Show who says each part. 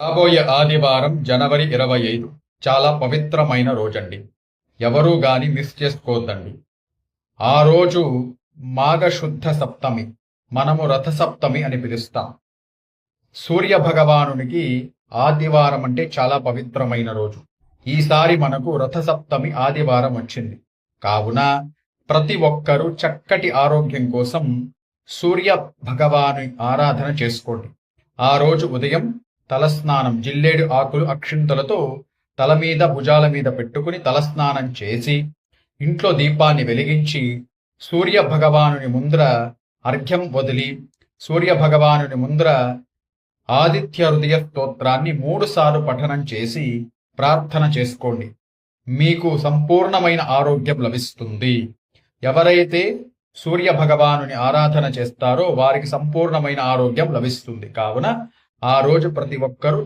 Speaker 1: రాబోయే ఆదివారం జనవరి 25 చాలా పవిత్రమైన రోజండి. ఎవరూ గాని మిస్ చేసుకోవద్దండి. ఆ రోజు మాఘశుద్ధ సప్తమి. మనము రథసప్తమి అని పిలుస్తాం. సూర్య భగవానునికి ఆదివారం అంటే చాలా పవిత్రమైన రోజు. ఈసారి మనకు రథసప్తమి ఆదివారం వచ్చింది. కావున ప్రతి ఒక్కరూ చక్కటి ఆరోగ్యం కోసం సూర్య భగవాను ఆరాధన చేసుకోండి. ఆ రోజు ఉదయం తలస్నానం, జిల్లేడు ఆకులు అక్షింతలతో తల మీద భుజాల మీద పెట్టుకుని తలస్నానం చేసి ఇంట్లో దీపాన్ని వెలిగించి సూర్య భగవానుని ముందర అర్ఘ్యం వదిలి సూర్య భగవానుని ముందర ఆదిత్య హృదయ స్తోత్రాన్ని 3 సార్లు పఠనం చేసి ప్రార్థన చేసుకోండి. మీకు సంపూర్ణమైన ఆరోగ్యం లభిస్తుంది. ఎవరైతే సూర్య భగవానుని ఆరాధన చేస్తారో వారికి సంపూర్ణమైన ఆరోగ్యం లభిస్తుంది. కావున ఆ రోజు ప్రతి ఒక్కరూ